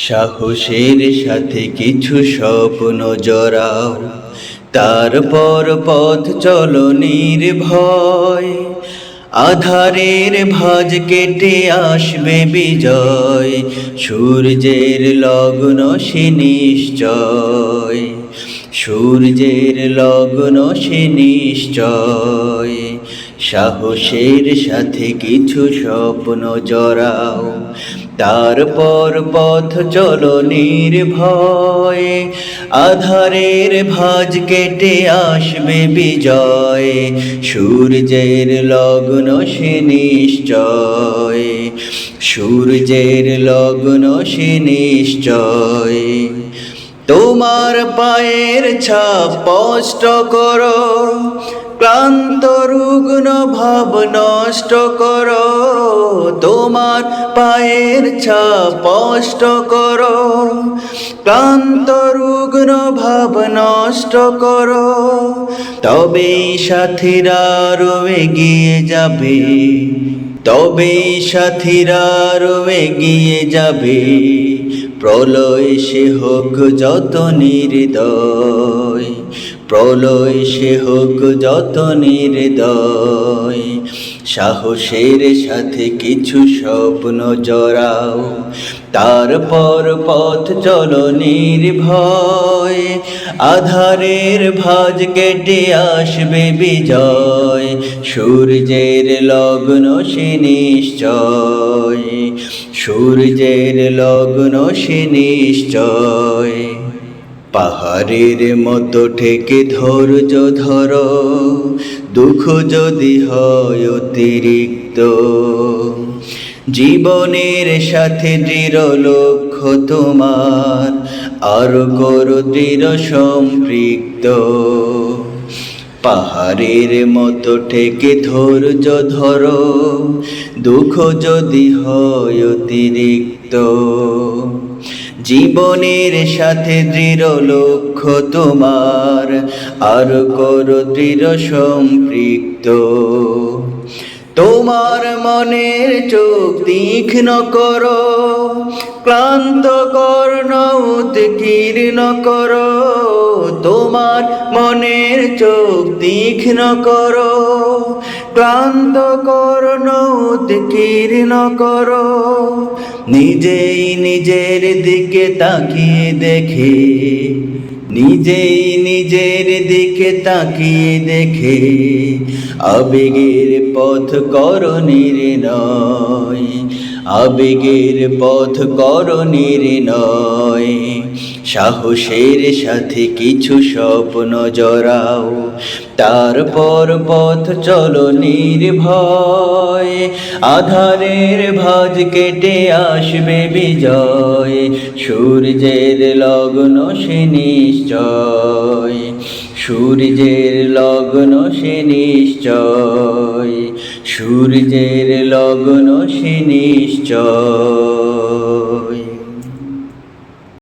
সাহসের সাথে কিছু স্বপ্ন জড়াও, তারপর পথ চলো নির্ভয়। আধারের ভাঁজ কেটে আসবে বিজয়, সূর্যের লগ্ন সে নিশ্চয়, সূর্যের লগ্ন সে নিশ্চয়। সাহসের সাথে কিছু স্বপ্ন জড়াও, তারপর পথ চলো নির্ভয়। আধারের ভাঁজ কেটে আসবে বিজয়, সূর্যের লগ্ন সে নিশ্চয়, সূর্যের লগ্ন সে নিশ্চয়। তোমার পায়ের ছাপ স্পষ্ট করো, ক্লান্ত রুগ্ন ভাব নষ্ট করো। তোমার পায়ের ছাপ স্পষ্ট করো, ক্লান্ত রুগ্ন ভাব নষ্ট করো। তবেই সাথীরা আরো এগিয়ে যাবে, তবেই সাথীরা আরো এগিয়ে যাবে। প্রলয় সে হোক যত নির্দয়, প্রলয় সে হোক যত নির্দয়। সাহসের সাথে কিছু স্বপ্ন জড়াও, তারপর পথ চলো নির্ভয়। আধারের ভাঁজ কেটে আসবে বিজয়, সূর্যের লগ্ন সে নিশ্চয়, সূর্যের লগ্ন সে নিশ্চয়। পাহাড়ের মতো ঠেকে ধৈর্য ধরো, দুঃখ যদি হয় অতিরিক্ত। জীবনের সাথে দৃঢ় লক্ষ্য তোমার, আরো করো দৃঢ় সম্পৃক্ত। পাহাড়ের মতো ঠেকে ধৈর্য ধরো, দুঃখ যদি হয় অতিরিক্ত। জীবনের সাথে দৃঢ় লক্ষ্য তোমার, আর করো দৃঢ় সম্পৃক্ত। তোমার মনের চোখ তীক্ষ্ণ করো, ক্লান্ত কর্ণ উৎকীর্ণ করো। তোমার মনের চোখ তীক্ষ্ণ করো, ক্লান্ত কর্ণ উৎকীর্ণ করো। নিজেই নিজের দিকে তাকিয়ে দেখে, নিজেই নিজের দিকে তাকিয়ে দেখে। আবেগের পথ করো নির্ণয়, আবেগের পথ করো নির্ণয়। সাহসের সাথে কিছু স্বপ্ন জড়াও, তারপর পথ চলো নির্ভয়। আধারের ভাঁজ কেটে আসবে বিজয়, সূর্যের লগ্ন সে নিশ্চয়, সূর্যের লগ্ন সে নিশ্চয়, সূর্যের লগ্ন সে নিশ্চয়।